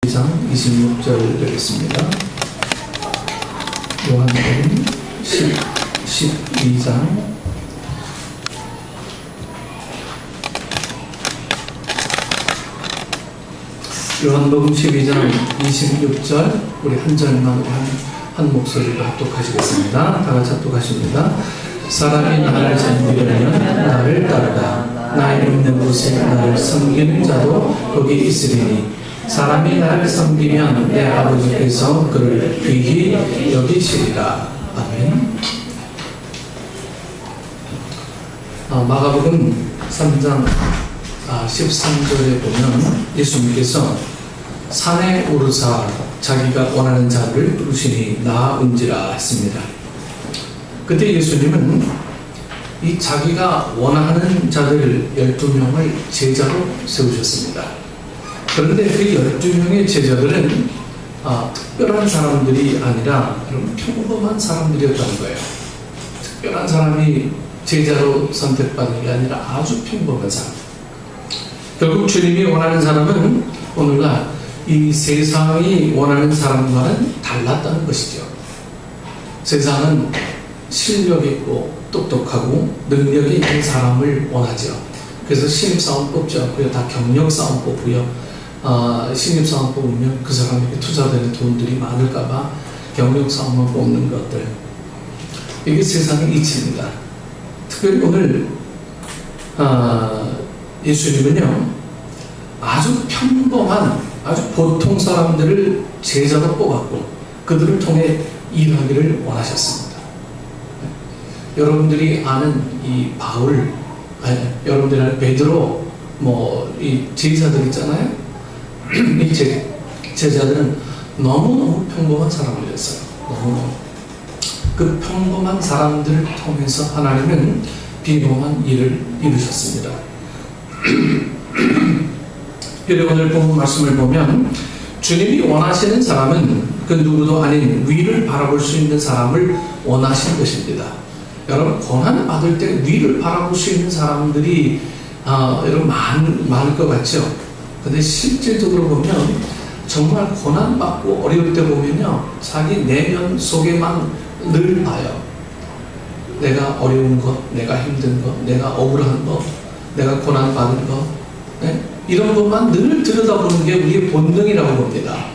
2장 26절 되겠습니다. 요한복음 12장 요한복음 12장 26절 우리 한 절만 한 목소리로 합독하시겠습니다. 다 같이 합독하십니다. 사람이 나를 섬기려면 나를 따르라. 나의 있는 곳에 나를 섬기는 자도 거기 있으리니 사람이 나를 섬기면 내 아버지께서 그를 귀히 여기시리라. 아멘. 마가복음 3장 13절에 보면 예수님께서 산에 오르사 자기가 원하는 자를 부르시니 나은지라 했습니다. 그때 예수님은 이 자기가 원하는 자들 12명을 제자로 세우셨습니다. 그런데 그 12명의 제자들은 특별한 사람들이 아니라 평범한 사람들이었다는 거예요. 특별한 사람이 제자로 선택받는 게 아니라 아주 평범한 사람. 결국 주님이 원하는 사람은 오늘날 이 세상이 원하는 사람과는 달랐다는 것이죠. 세상은 실력 있고 똑똑하고 능력이 있는 사람을 원하죠. 그래서 신입사원 뽑지 않고요. 다 경력사원 뽑고요. 신입사원 뽑으면 그 사람에게 투자되는 돈들이 많을까봐 경력사원만 뽑는 것들. 이게 세상의 이치입니다. 특별히 오늘 예수님은요 아주 평범한 아주 보통 사람들을 제자로 뽑았고 그들을 통해 일하기를 원하셨습니다. 여러분들이 아는 이 바울, 여러분들이 아는 베드로, 이 제자들 있잖아요. 이 제자들은 너무너무 평범한 사람들이었어요. 너무너무. 그 평범한 사람들을 통해서 하나님은 비범한 일을 이루셨습니다. 오늘 본 말씀을 보면 주님이 원하시는 사람은 그 누구도 아닌 위를 바라볼 수 있는 사람을 원하시는 것입니다. 여러분 고난 받을 때 위를 바라볼 수 있는 사람들이 여러분 많을 것 같죠? 근데 실질적으로 보면 정말 고난 받고 어려울 때 보면요 자기 내면 속에만 늘 봐요. 내가 어려운 것, 내가 힘든 것, 내가 억울한 것, 내가 고난 받은 것, 네? 이런 것만 늘 들여다보는 게 우리의 본능이라고 봅니다.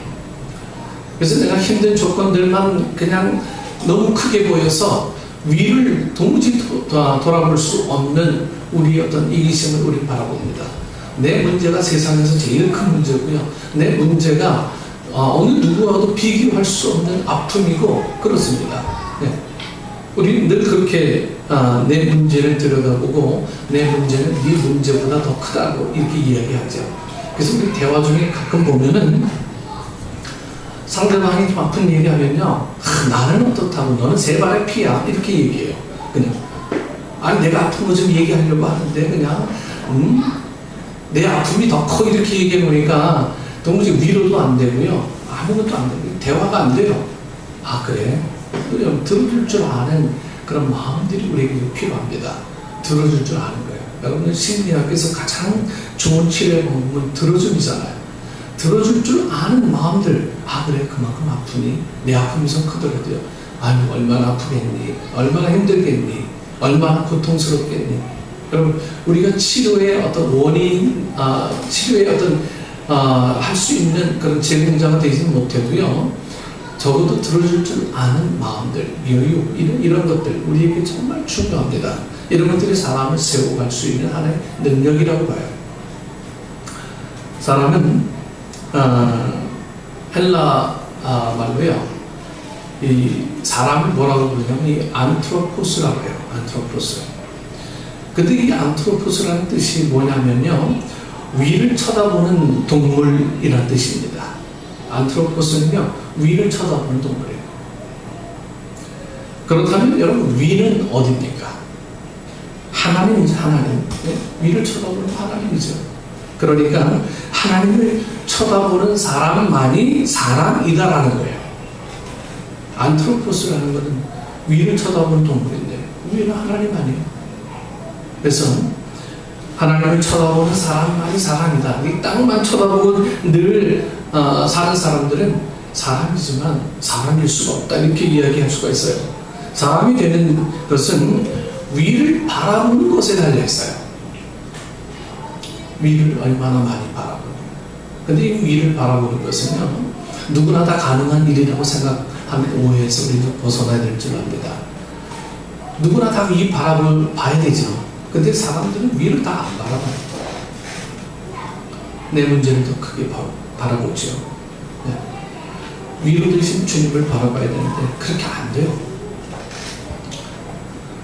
그래서 내가 힘든 조건들만 그냥 너무 크게 보여서 위를 도무지 돌아볼 수 없는 우리의 어떤 이기심을 우리 바라봅니다. 내 문제가 세상에서 제일 큰 문제고요. 내 문제가 어느 누구와도 비교할 수 없는 아픔이고 그렇습니다. 네. 우리는 늘 그렇게 내 문제를 들여다보고 내 문제는 네 문제보다 더 크다고 이렇게 이야기하죠. 그래서 우리 대화 중에 가끔 보면은 상대방이 좀 아픈 얘기하면요 나는 어떻다고 너는 세 발의 피야 이렇게 얘기해요. 그냥 아니 내가 아픈 거 좀 얘기하려고 하는데 그냥 내 아픔이 더 커 이렇게 얘기해 보니까 도무지 위로도 안 되고요 아무것도 안 되고 대화가 안 돼요. 아 그래? 그냥 들어줄 줄 아는 그런 마음들이 우리에게 필요합니다. 들어줄 줄 아는 거예요. 여러분들 심리학에서 가장 좋은 치료의 방법은 들어줌이잖아요. 들어줄 줄 아는 마음들. 아 그래 그만큼 아프니 내 아픔이 좀 크더라도요 아유 얼마나 아프겠니 얼마나 힘들겠니 얼마나 고통스럽겠니. 여러분 우리가 치료의 어떤 원인 치료의 어떤 할 수 있는 그런 제공자가 되지는 못해도요 적어도 들어줄 줄 아는 마음들 여유 이런 것들 우리에게 정말 중요합니다. 이런 것들이 사람을 세워갈 수 있는 하나의 능력이라고 봐요. 사람은 헬라 말로요 이 사람을 뭐라고 부르냐면 이 안트로포스라고 해요. 안트로포스. 근데 이 안트로포스라는 뜻이 뭐냐면요 위를 쳐다보는 동물이라는 뜻입니다. 안트로포스는요 위를 쳐다보는 동물이에요. 그렇다면 여러분 위는 어디입니까? 하나님이죠. 하나님. 네? 위를 쳐다보는 하나님이죠. 그러니까 하나님을 쳐다보는 사람만이 사람이다라는 거예요. 안트로포스라는 것은 위를 쳐다보는 동물인데 위는 하나님 아니에요. 그래서 하나님을 쳐다보는 사람만이 사람이다. 이 땅만 쳐다보고 늘 사는 사람들은 사람이지만 사람일 수가 없다 이렇게 이야기할 수가 있어요. 사람이 되는 것은 위를 바라보는 것에 달려있어요. 위를 얼마나 많이 바라보는. 근데 이 위를 바라보는 것은요, 누구나 다 가능한 일이라고 생각하는 오해에서 우리는 벗어나야 될 줄 압니다. 누구나 다 위 봐야 되죠. 근데 사람들은 위를 다 안 바라봐요. 내 문제를 더 크게 바라보죠. 네. 위로 되신 주님을 바라봐야 되는데 그렇게 안 돼요.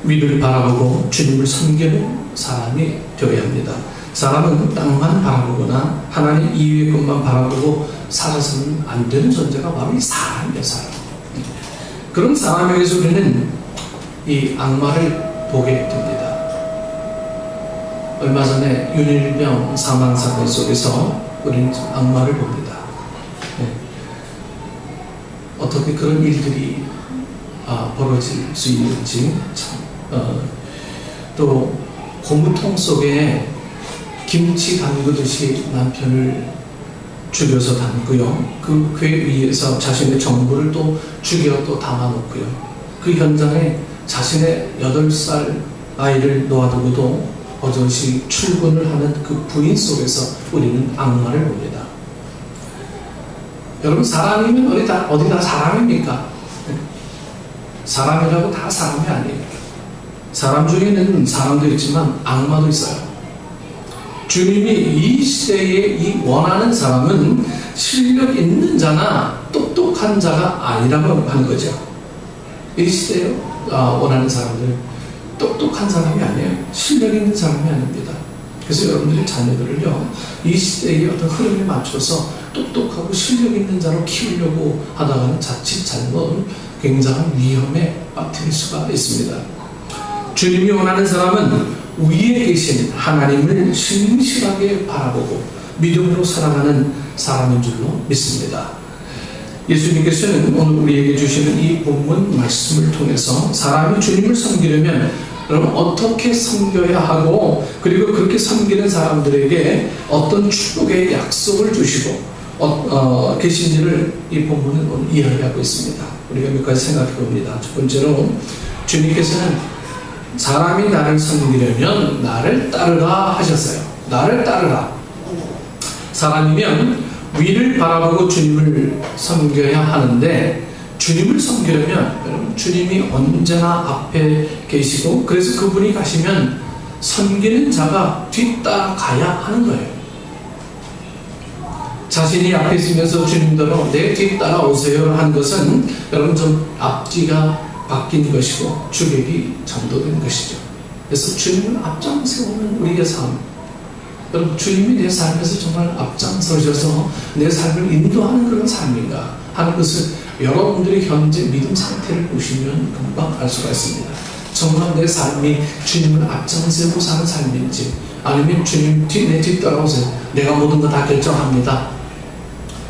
위를 바라보고 주님을 섬기는 사람이 되어야 합니다. 사람은 땅만 바라보거나 하나님 이외의 것만 바라보고 살아서는 안 되는 존재가 바로 이 사람이에요. 사람. 그런 사람에게서 우리는 이 악마를 보게 됩니다. 얼마 전에 윤일병 사망 사건 속에서 우리는 악마를 봅니다. 네. 어떻게 그런 일들이 벌어질 수 있는지 참, 또 고무통 속에 김치 담그듯이 남편을 죽여서 담고요. 그 궤 위에서 자신의 정부를 또 죽여 또 담아놓고요. 그 현장에 자신의 8살 아이를 놓아두고도 버젓이 출근을 하는 그 부인 속에서 우리는 악마를 봅니다. 여러분, 사람이면 어디 다 사람입니까? 사람이라고 다 사람이 아니에요. 사람 중에는 사람도 있지만 악마도 있어요. 주님이 이 시대에 이 원하는 사람은 실력 있는 자나 똑똑한 자가 아니라고 하는 거죠. 이 시대에 원하는 사람들 똑똑한 사람이 아니에요. 실력 있는 사람이 아닙니다. 그래서 여러분들이 자녀들을요, 이 시대의 어떤 흐름에 맞춰서 똑똑하고 실력 있는 자로 키우려고 하다가는 자칫 잘못 굉장한 위험에 빠뜨릴 수가 있습니다. 주님이 원하는 사람은 위에 계신 하나님을 신실하게 바라보고 믿음으로 살아가는 사람인 줄로 믿습니다. 예수님께서는 오늘 우리에게 주시는 이 본문 말씀을 통해서 사람이 주님을 섬기려면 여러분 어떻게 섬겨야 하고, 그리고 그렇게 섬기는 사람들에게 어떤 축복의 약속을 주시고 계신지를 이 본문은 오늘 이야기하고 있습니다. 우리가 몇 가지 생각해 봅니다. 첫 번째로, 주님께서는 사람이 나를 섬기려면 나를 따르라 하셨어요. 나를 따르라. 사람이면 위를 바라보고 주님을 섬겨야 하는데, 주님을 섬기려면 여러분, 주님이 언제나 앞에 계시고, 그래서 그분이 가시면 섬기는 자가 뒤따라가야 하는 거예요. 자신이 앞에 있으면서 주님대로 내 뒤따라오세요 하는 것은 여러분 좀 앞뒤가 바뀐 것이고 주객이 전도된 것이죠. 그래서 주님을 앞장세우는 우리의 삶, 여러분 주님이 내 삶에서 정말 앞장서셔서 내 삶을 인도하는 그런 삶인가 하는 것을 여러분들이 현재 믿음 상태를 보시면 금방 알 수가 있습니다. 정말 내 삶이 주님을 앞장세우고 사는 삶인지, 아니면 주님 내 뒤 따라오세요, 내가 모든 거 다 결정합니다,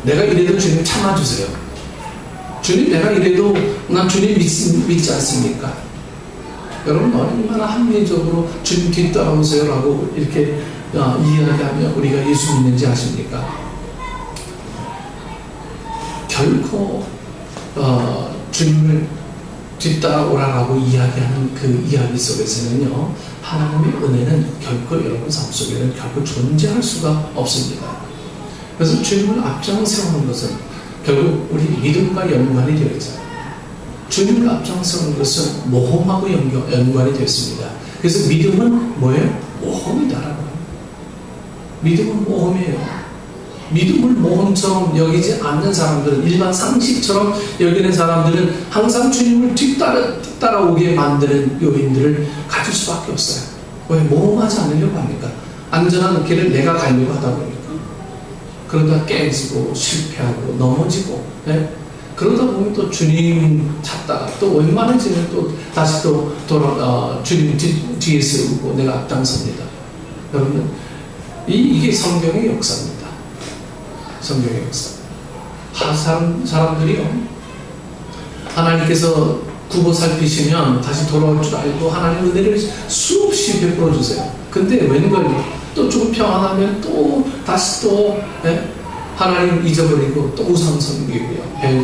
내가 이래도 주님 참아주세요, 주님 내가 이래도 난 주님 믿지 않습니까? 여러분 얼마나 합리적으로 주님 뒤따라오세요 라고 이렇게 이야기하며 우리가 예수 믿는지 아십니까? 결코 주님을 뒤따라오라고 이야기하는 그 이야기 속에서는요, 하나님의 은혜는 결코 여러분 삶 속에는 결코 존재할 수가 없습니다. 그래서 주님을 앞장세우는 것은 결국 우리 믿음과 연관이 되어 있어요. 주님을 앞장서는 것은 모험하고 연관이 되어 있습니다. 그래서 믿음은 뭐예요? 모험이다라고. 믿음은 모험이에요. 믿음을 모험처럼 여기지 않는 사람들은, 일반 상식처럼 여기는 사람들은 항상 주님을 뒤따라오게 만드는 요인들을 가질 수밖에 없어요. 왜? 모험하지 않으려고 합니까? 안전한 길을 내가 가려고 하다 보니까. 그러다 깨지고 실패하고 넘어지고, 네? 그러다 보면 또 주님 찾다가 또 웬만해지면 또 다시 또 주님 뒤에 세우고 내가 앞장섭니다. 여러분, 이게 성경의 역사입니다. 성경의 역사. 사람들이요, 하나님께서 구보 살피시면 다시 돌아올 줄 알고 하나님 은혜를 수없이 베풀어 주세요. 근데 웬걸 또 좀 평안하면 또 다시 또 하나님 잊어버리고 또 우상 섬기고요.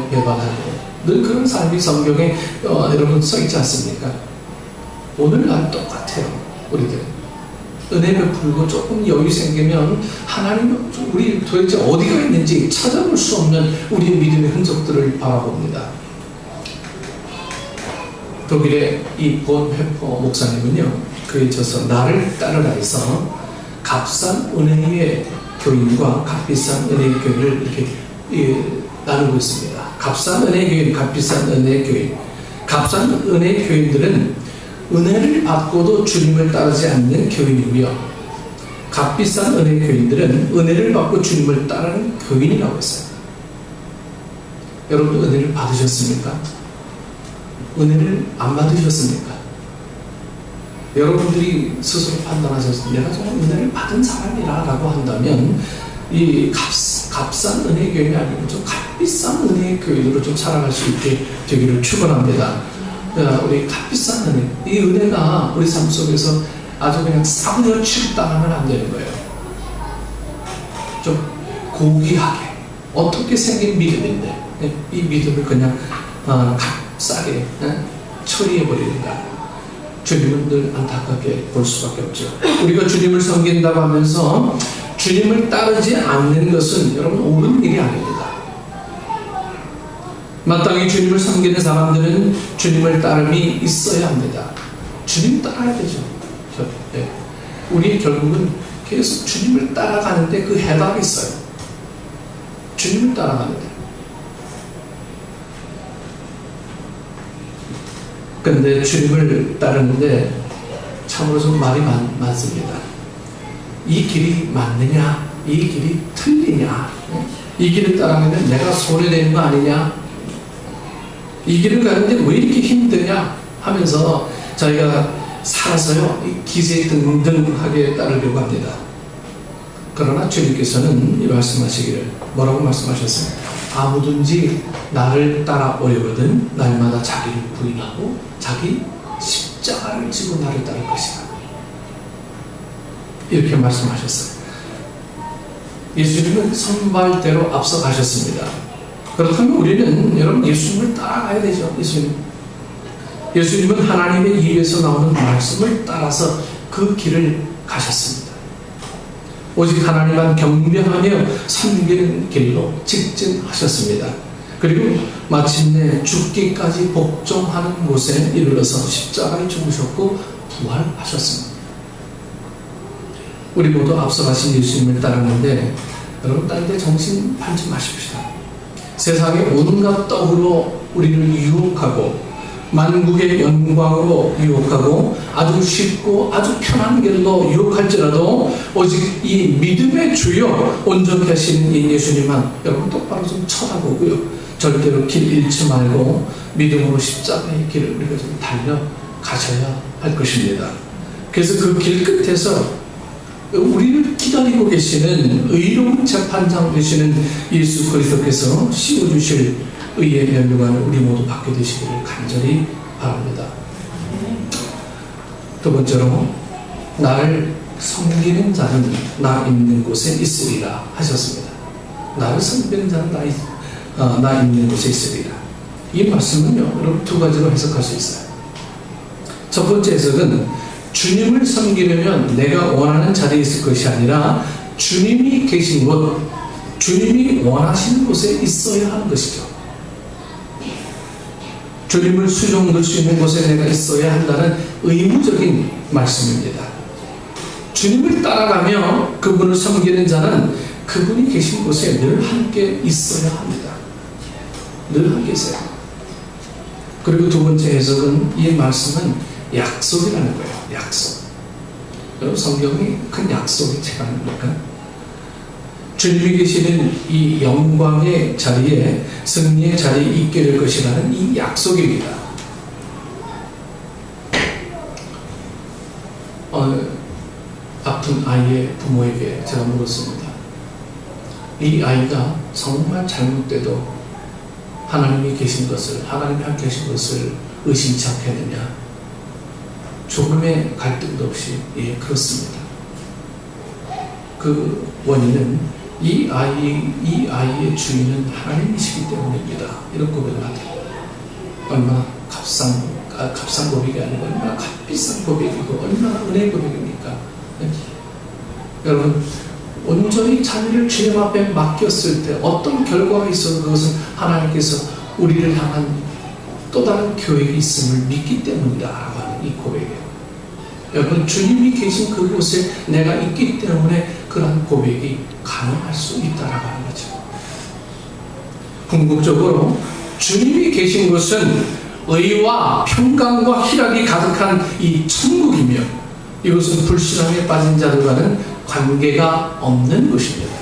배반하고 늘 그런 삶이 성경에 여러분 써 있지 않습니까? 오늘날 똑같아요. 우리들 은혜 베풀고 조금 여유 생기면 하나님은 우리 도대체 어디가 있는지 찾아볼 수 없는 우리의 믿음의 흔적들을 바라봅니다. 독일의 이 본회퍼 목사님은요, 그에 져서 나를 따르라 해서 값싼 은혜의 교인과 값비싼 은혜의 교인을 이렇게 나누고 있습니다. 값싼 은혜의 교인, 값비싼 은혜의 교인. 값싼 은혜의 교인들은 은혜를 받고도 주님을 따르지 않는 교인이고요. 값비싼 은혜의 교인들은 은혜를 받고 주님을 따르는 교인이라고 했어요. 여러분 은혜를 받으셨습니까? 은혜를 안 받으셨습니까? 여러분들이 스스로 판단하셔서 내가 정말 은혜를 받은 사람이라 라고 한다면 이 값싼 은혜의 교인이 아니고 좀 값비싼 은혜의 교인으로 좀 살아갈 수 있게 되기를 축원합니다. 우리 값비싼 은혜, 이 은혜가 우리 삶 속에서 아주 그냥 싸구려 취급당하면 안 되는 거예요. 좀 고귀하게 어떻게 생긴 믿음인데 이 믿음을 그냥 값싸게 처리해버리는가. 주님은 늘 안타깝게 볼 수밖에 없죠. 우리가 주님을 섬긴다고 하면서 주님을 따르지 않는 것은 여러분 옳은 일이 아닙니다. 마땅히 주님을 섬기는 사람들은 주님을 따름이 있어야 합니다. 주님 따라야 되죠. 우리 결국은 계속 주님을 따라가는데 그 해답이 있어요. 주님을 따라가는데. 근데 주님을 따르는데 참으로 좀 말이 많습니다. 이 길이 맞느냐? 이 길이 틀리냐? 이 길을 따라가면 내가 손해되는 거 아니냐? 이 길을 가는데 왜 이렇게 힘드냐? 하면서 저희가 살아서요 기세등등하게 따르려고 합니다. 그러나 주님께서는 이 말씀하시기를 뭐라고 말씀하셨어요? 아무든지 나를 따라오려거든 날마다 자기를 부인하고 자기 십자가를 지고 나를 따를 것이다. 이렇게 말씀하셨어요. 예수님은 선발대로 앞서 가셨습니다. 그렇다면 우리는 여러분 예수님을 따라가야 되죠. 예수님은 하나님의 입에서 나오는 말씀을 따라서 그 길을 가셨습니다. 오직 하나님만 경배하며 섬기는 길로 직진하셨습니다. 그리고 마침내 죽기까지 복종하는 곳에 이르러서 십자가에 죽으셨고 부활하셨습니다. 우리 모두 앞서가신 예수님을 따르는데 여러분 딴 데 정신 팔지 마십시오. 세상의 온갖 떡으로 우리를 유혹하고 만국의 영광으로 유혹하고 아주 쉽고 아주 편한 길로 유혹할지라도 오직 이 믿음의 주요 온전히 하시는 이 예수님만 여러분 똑바로 좀 쳐다보고요. 절대로 길 잃지 말고 믿음으로 십자가의 길을 우리가 좀 달려가셔야 할 것입니다. 그래서 그 길 끝에서 우리를 기다리고 계시는 의로운 재판장 되시는 예수 그리스도께서 씌워주실 의의 면류관을 우리 모두 받게 되시기를 간절히 바랍니다. 두 번째로 나를 섬기는 자는 나 있는 곳에 있으리라 하셨습니다. 나를 섬기는 자는 나 있는 곳에 있으리라. 이 말씀은요 여러분 두 가지로 해석할 수 있어요. 첫 번째 해석은 주님을 섬기려면 내가 원하는 자리에 있을 것이 아니라 주님이 계신 곳, 주님이 원하시는 곳에 있어야 하는 것이죠. 주님을 수종들 수 있는 곳에 내가 있어야 한다는 의무적인 말씀입니다. 주님을 따라가며 그분을 섬기는 자는 그분이 계신 곳에 늘 함께 있어야 합니다. 늘 함께 있어요. 그리고 두 번째 해석은 이 말씀은 약속이라는 거예요. 약속. 여러분 성경이 큰 약속의 책 아닙니까? 주님이 계시는 이 영광의 자리에 승리의 자리에 있게 될 것이라는 이 약속입니다. 아픈 아이의 부모에게 제가 물었습니다. 이 아이가 정말 잘못돼도 하나님이 계신 것을, 하나님이 함께 계신 것을 의심치 않겠느냐? 조금의 갈등도 없이 예, 그렇습니다. 그 원인은 이 아이의 주인은 하나님이시기 때문입니다. 이런 고백을 하죠. 얼마나 값싼 고백이 아니고 얼마나 값비싼 고백이고 얼마나 은혜의 고백입니까? 네. 여러분, 온전히 자기를 주님 앞에 맡겼을 때 어떤 결과가 있어도 그것은 하나님께서 우리를 향한 또 다른 계획이 있음을 믿기 때문이다 라고 하는 이 고백이에요. 여러분, 주님이 계신 그곳에 내가 있기 때문에 그러한 고백이 가능할 수 있다라고 하는 거죠. 궁극적으로 주님이 계신 곳은 의와 평강과 희락이 가득한 이 천국이며 이곳은 불신앙에 빠진 자들과는 관계가 없는 곳입니다.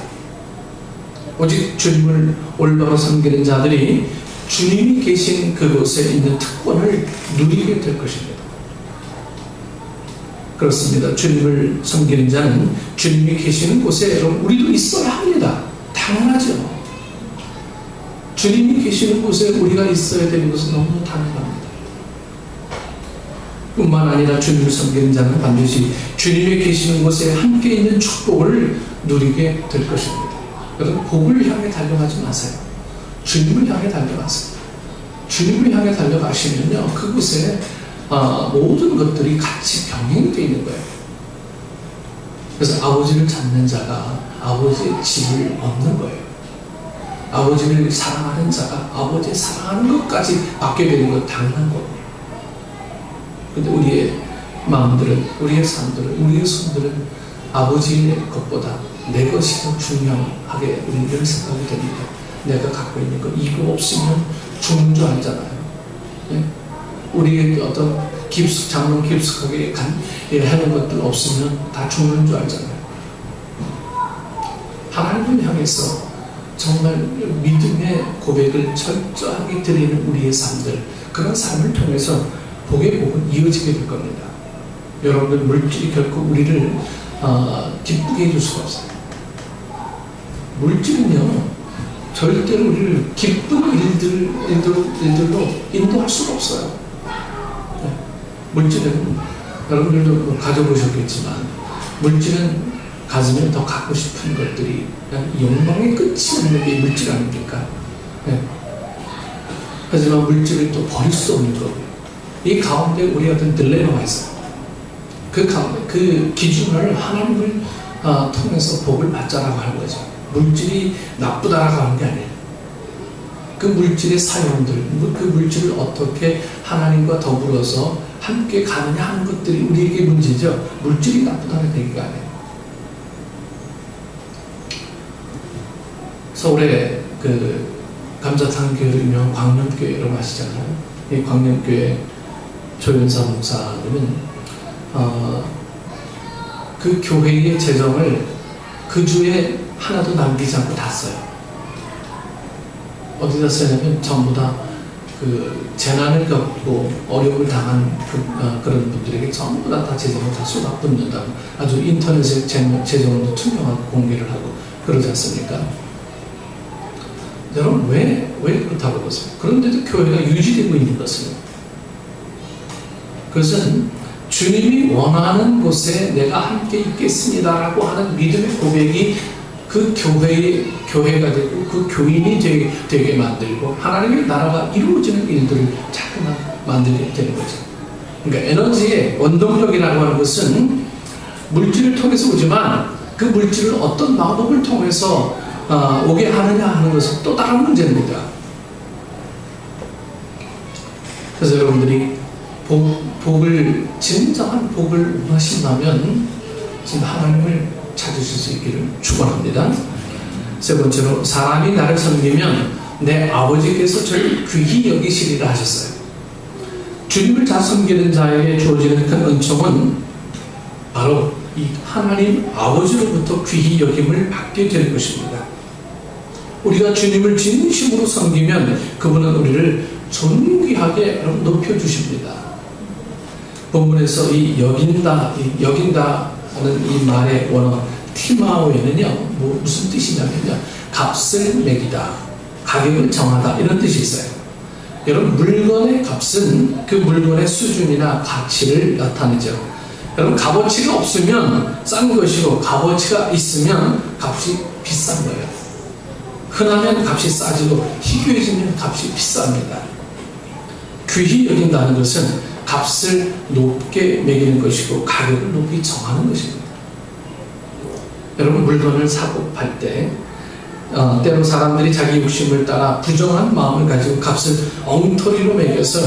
오직 주님을 올바로 섬기는 자들이 주님이 계신 그곳에 있는 특권을 누리게 될 것입니다. 그렇습니다. 주님을 섬기는 자는 주님이 계시는 곳에 우리도 있어야 합니다. 당연하죠. 주님이 계시는 곳에 우리가 있어야 되는 것은 너무 당연합니다. 뿐만 아니라 주님을 섬기는 자는 반드시 주님이 계시는 곳에 함께 있는 축복을 누리게 될 것입니다. 여러분, 복을 향해 달려가지 마세요. 주님을 향해 달려가세요. 주님을 향해 달려가시면요, 그곳에 모든 것들이 같이 병행이 되어 있는 거예요. 그래서 아버지를 찾는 자가 아버지의 집을 얻는 거예요. 아버지를 사랑하는 자가 아버지의 사랑하는 것까지 받게 되는 건 당연한 거예요. 근데 우리의 마음들은, 우리의 삶들은, 우리의 손들은 아버지의 것보다 내 것이 더 중요하게 우리는 생각이 됩니다. 내가 갖고 있는 것, 이거 없으면 죽는 줄 알잖아요. 네? 우리의 어떤 장롱 깊숙하게 하는 것들 없으면 다 죽는 줄 알잖아요. 하나님을 향해서 정말 믿음의 고백을 철저하게 드리는 우리의 삶들, 그런 삶을 통해서 복의 복은 이어지게 될 겁니다. 여러분들, 물질이 결코 우리를 기쁘게 해줄 수가 없어요. 물질은요, 절대로 우리를 기쁜 일들로 인도할 수가 없어요. 네. 물질은 여러분들도 가져보셨겠지만, 물질은 가지면 더 갖고 싶은 것들이 욕망의 끝이 없는 게 물질 아닙니까? 네. 하지만 물질을 또 버릴 수 없는 거고요. 이 가운데 우리 어떤 딜레마가 있어요. 그 가운데 그 기준을 하나님을 통해서 복을 받자라고 하는 거죠. 물질이 나쁘다라고 하는 게 아니에요. 그 물질의 사용들, 그 물질을 어떻게 하나님과 더불어서 함께 가느냐 하는 것들이 우리에게 문제죠. 물질이 나쁘다는 얘기가 아니에요. 서울에 그 감자탕 교회로 유명한 광명교회라고 아시잖아요. 이 광명교회 조연사 목사님은 그 교회의 재정을 그 주에 하나도 남기지 않고 다 써요. 어디다 쓰냐면 전부 다 그 재난을 겪고 어려움을 당한 그런 분들에게 전부 다 재정을 다 쏟아붓는다고, 아주 인터넷에 재정도 투명하고 공개를 하고 그러지 않습니까? 여러분, 왜 그렇다고 보세요? 그런데도 교회가 유지되고 있는 것은, 그것은 주님이 원하는 곳에 내가 함께 있겠습니다라고 하는 믿음의 고백이 그 교회가 되고 그 교인이 되게 만들고 하나님의 나라가 이루어지는 일들을 자꾸만 만들게 되는 거죠. 그러니까 에너지의 원동력이라고 하는 것은 물질을 통해서 오지만 그 물질을 어떤 방법을 통해서 오게 하느냐 하는 것은 또 다른 문제입니다. 그래서 여러분들이 진정한 복을 원하신다면 지금 하나님을 찾으실 수 있기를 축원합니다. 세 번째로, 사람이 나를 섬기면 내 아버지께서 저를 귀히 여기시리라 하셨어요. 주님을 잘 섬기는 자에게 주어지는 큰 은총은 바로 이 하나님 아버지로부터 귀히 여김을 받게 되는 것입니다. 우리가 주님을 진심으로 섬기면 그분은 우리를 존귀하게 높여주십니다. 본문에서 이 여긴다 하는 이 말의 원어 티마오에는요, 무슨 뜻이냐면요, 값을 매기다, 가격을 정하다, 이런 뜻이 있어요. 여러분, 물건의 값은 그 물건의 수준이나 가치를 나타내죠. 여러분, 값어치가 없으면 싼 것이고 값어치가 있으면 값이 비싼 거예요. 흔하면 값이 싸지고 희귀해지면 값이 비쌉니다. 귀히 여긴다는 것은 값을 높게 매기는 것이고 가격을 높이 정하는 것입니다. 여러분, 물건을 사고 팔 때 때로 사람들이 자기 욕심을 따라 부정한 마음을 가지고 값을 엉터리로 매겨서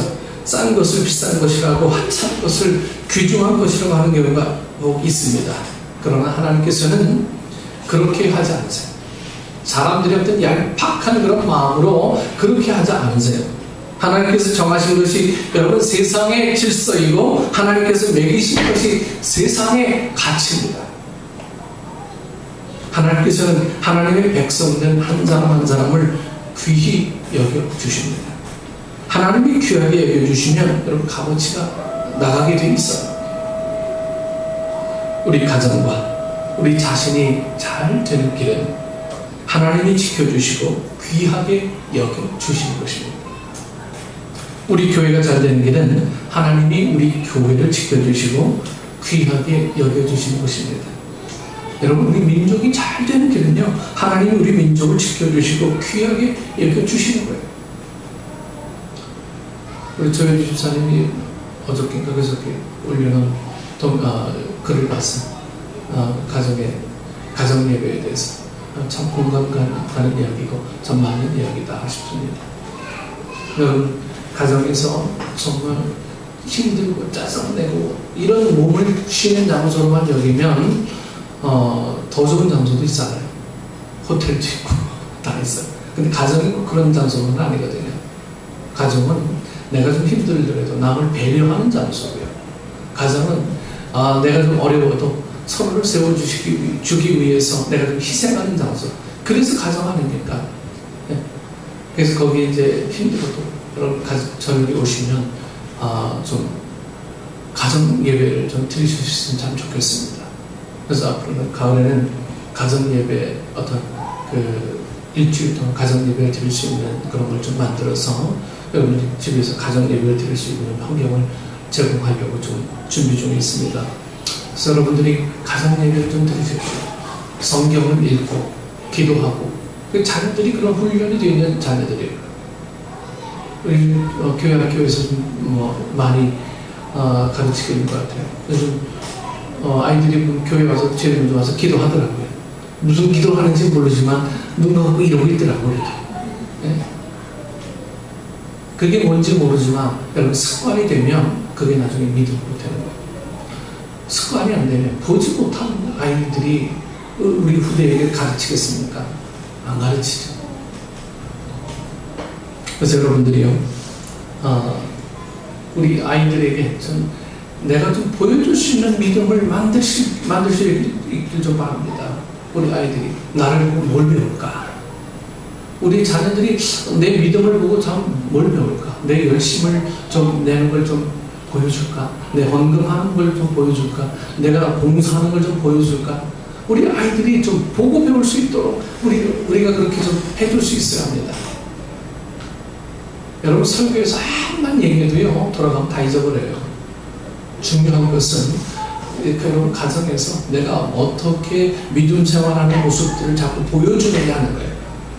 싼 것을 비싼 것이라고 하찮은 것을 귀중한 것이라고 하는 경우가 있습니다. 그러나 하나님께서는 그렇게 하지 않으세요. 사람들이 어떤 얄팍한 그런 마음으로 그렇게 하지 않으세요. 하나님께서 정하신 것이 여러분 세상의 질서이고 하나님께서 매기신 것이 세상의 가치입니다. 하나님께서는 하나님의 백성된 한 사람 한 사람을 귀히 여겨주십니다. 하나님이 귀하게 여겨주시면 여러분 값어치가 나가게 돼 있어요. 우리 가정과 우리 자신이 잘 되는 길은 하나님이 지켜주시고 귀하게 여겨주시는 것입니다. 우리 교회가 잘 되는 길은 하나님이 우리 교회를 지켜주시고 귀하게 여겨주시는 것입니다. 여러분, 우리 민족이 잘 되는 길은요, 하나님이 우리 민족을 지켜주시고 귀하게 여겨주시는 거예요. 우리 조현주 집사님이 어저께인가 그저께 올려놓은 글을 봤어요. 가정 예배에 대해서 참 공감 가는 이야기고 참 많은 이야기다 싶습니다. 여러분, 가정에서 정말 힘들고 짜증내고 이런 몸을 쉬는 장소로만 여기면 더 좋은 장소도 있잖아요. 호텔도 있고 다 있어요. 근데 가정이 그런 장소는 아니거든요. 가정은 내가 좀 힘들더라도 남을 배려하는 장소고요. 가정은 내가 좀 어려워도 서로를 세워주기 위해서 내가 좀 희생하는 장소. 그래서 가정 아닙니까? 네. 그래서 거기에 이제 힘들어도 여러분 저녁에 오시면 좀 가정 예배를 좀 드리실 수 있으면 참 좋겠습니다. 그래서 앞으로는 가을에는 가정 예배 어떤 일주일 동안 가정 예배를 드릴 수 있는 그런 걸 좀 만들어서 여러분이 집에서 가정 예배를 드릴 수 있는 환경을 제공하려고 좀 준비 중에 있습니다. 그래서 여러분들이 가정 예배를 좀 드리십시오. 성경을 읽고 기도하고 자녀들이 그런 훈련이 되어 있는 자녀들이에요. 우리 교회 학교에서 좀 많이 가르치고 있는 것 같아요. 요즘 아이들이 교회 와서 제일 먼저 와서 기도하더라고요. 무슨 기도를 하는지 모르지만 눈 감고 이러고 있더라고요. 네? 그게 뭔지 모르지만 여러분 습관이 되면 그게 나중에 믿음으로 되는 거예요. 습관이 안 되면 보지 못한 아이들이 우리 후대에게 가르치겠습니까? 안 가르치죠. 그래서 여러분들이요, 우리 아이들에게 내가 좀 보여줄 수 있는 믿음을 만들 수 있길 좀 바랍니다. 우리 아이들이 나를 보고 뭘 배울까? 우리 자녀들이 내 믿음을 보고 참 뭘 배울까? 내 열심을 좀 내는 걸 좀 보여줄까? 내 헌금하는 걸 좀 보여줄까? 내가 봉사하는 걸 좀 보여줄까? 우리 아이들이 좀 보고 배울 수 있도록 우리가 그렇게 좀 해줄 수 있어야 합니다. 여러분, 설교에서 한만 얘기해도요, 돌아가면 다 잊어버려요. 중요한 것은 여러분 가정에서 내가 어떻게 믿음 생활하는 모습들을 자꾸 보여주느냐 하는 거예요.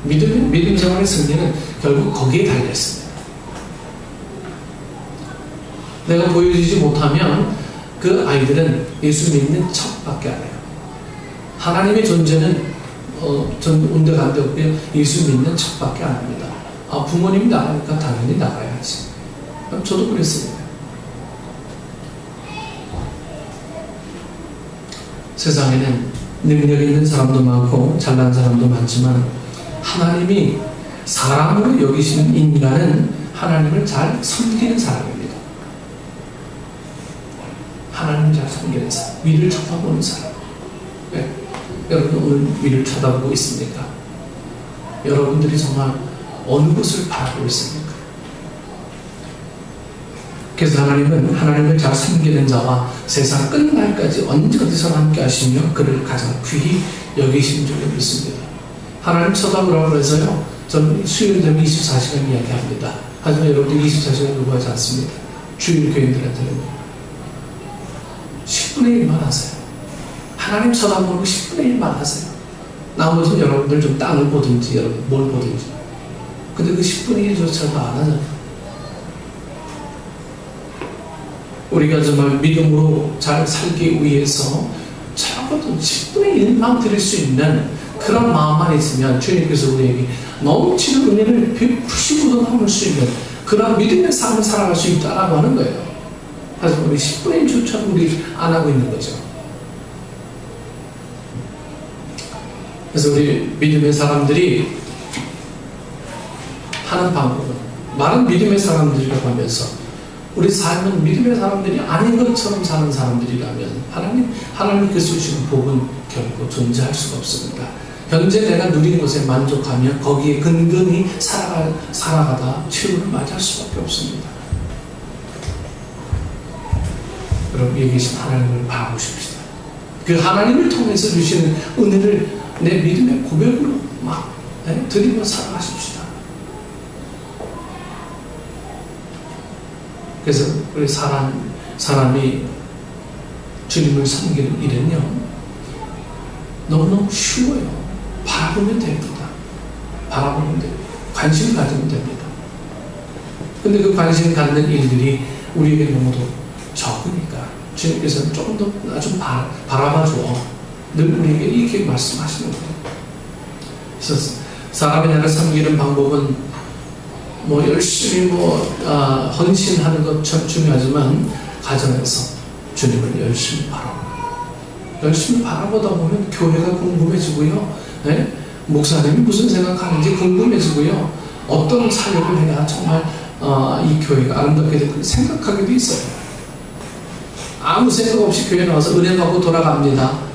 믿음 생활의 승리는 결국 거기에 달려있습니다. 내가 보여주지 못하면 그 아이들은 예수 믿는 척밖에 안 해요. 하나님의 존재는 온데간데 없고요, 예수 믿는 척밖에 안 합니다. 부모님이 나가니까 당연히 나가야지. 저도 그랬습니다. 세상에는 능력 있는 사람도 많고 잘난 사람도 많지만 하나님이 사람으로 여기시는 인간은 하나님을 잘 섬기는 사람입니다. 하나님을 잘 섬기는 사람, 위를 쳐다보는 사람. 네. 여러분 오늘 위를 쳐다보고 있습니까? 여러분들이 정말 어느 곳을 바라보고 있습니까? 그래서 하나님은 하나님을 잘 섬기는 자와 세상 끝날까지 언제 어디서나 함께 하시며 그를 가장 귀히 여기신 줄을 믿습니다. 하나님 쳐다보라고 해서요, 저는 수요일 되면 24시간 이야기합니다. 하지만 여러분들 24시간 요구하지 않습니다. 주일 교인들한테는 10분의 1만 하세요. 하나님 쳐다보고 10분의 1만 하세요. 나머지는 여러분들 좀 땅을 보든지 여러분 뭘 보든지. 근데 그 10분의 1조차도 안 하잖아요. 우리가 정말 믿음으로 잘 살기 위해서 적어도 10분의 1만 드릴 수 있는 그런 마음만 있으면 주님께서 우리에게 넘치는 은혜를 베푸시고도 남을 수 있는 그런 믿음의 삶을 살아갈 수 있다라고 하는 거예요. 하지만 우리 10분의 1조차도 우리 안 하고 있는 거죠. 그래서 우리 믿음의 사람들이 하는 방법은 많은 믿음의 사람들이라고 하면서 우리 삶은 믿음의 사람들이 아닌 것처럼 사는 사람들이라면 하나님께서 주시는 복은 결코 존재할 수가 없습니다. 현재 내가 누린 것에 만족하며 거기에 근근히 살아가다 최후를 맞이할 수밖에 없습니다. 여러분, 여기 계신 하나님을 바라보십시다. 그 하나님을 통해서 주시는 은혜를 내 믿음의 고백으로 막 드리며 살아가십시다. 그래서 우리 사람이 주님을 섬기는 일은요, 너무너무 쉬워요. 바라보면 됩니다. 바라보면 됩니다. 관심 가지면 됩니다. 근데 그 관심 갖는 일들이 우리에게 너무도 적으니까 주님께서는 조금 더 나 좀 바라봐줘. 늘 우리에게 이렇게 말씀하시는 거예요. 그래서 사람의 나를 섬기는 방법은 열심히 헌신하는 것 참 중요하지만 가정에서 주님을 열심히 바라보다 보면 교회가 궁금해지고요. 네? 목사님이 무슨 생각하는지 궁금해지고요. 어떤 사역을 해야 정말 이 교회가 아름답게 될 생각하게 돼 있어요. 아무 생각 없이 교회 나와서 은혜 받고 돌아갑니다.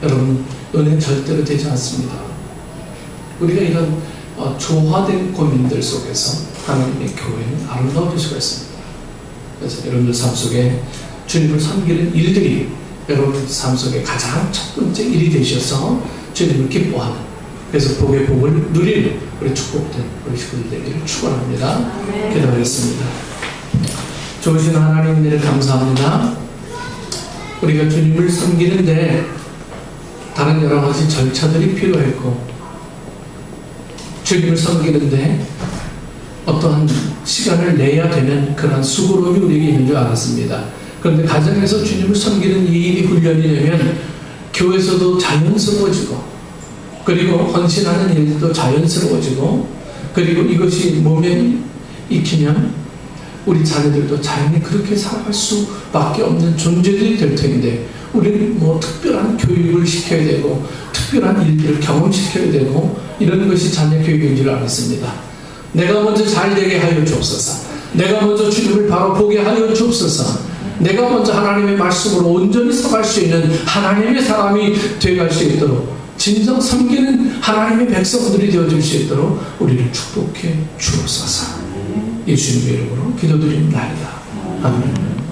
여러분, 은혜 절대로 되지 않습니다. 우리가 이런 조화된 고민들 속에서 하나님의 교회는 아름다워질 수가 있습니다. 그래서 여러분들 삶 속에 주님을 섬기는 일들이 여러분 삶 속에 가장 첫 번째 일이 되셔서 주님을 기뻐하는, 그래서 복의 복을 누리는 우리 축복된 우리 식구들 되기를 축원합니다. 기도하겠습니다. 좋으신 하나님 은혜를 감사합니다. 우리가 주님을 섬기는데 다른 여러 가지 절차들이 필요했고, 주님을 섬기는데 어떠한 시간을 내야 되는 그런 수고로움이 우리에게 있는 줄 알았습니다. 그런데 가정에서 주님을 섬기는 이 일이 훈련이 되면 교회에서도 자연스러워지고, 그리고 헌신하는 일도 자연스러워지고, 그리고 이것이 몸에 익히면 우리 자녀들도 자연히 그렇게 살아갈 수밖에 없는 존재들이 될 텐데, 우리는 특별한 교육을 시켜야 되고 특별한 일들을 경험시켜야 되고 이런 것이 자녀 교육인 줄 알았습니다. 내가 먼저 잘 되게 하여 주옵소서. 내가 먼저 주님을 바로 보게 하여 주옵소서. 내가 먼저 하나님의 말씀으로 온전히 서갈 수 있는 하나님의 사람이 되어갈 수 있도록, 진정 섬기는 하나님의 백성들이 되어줄 수 있도록 우리를 축복해 주옵소서. 예수님의 이름으로 기도드립니다. 아멘.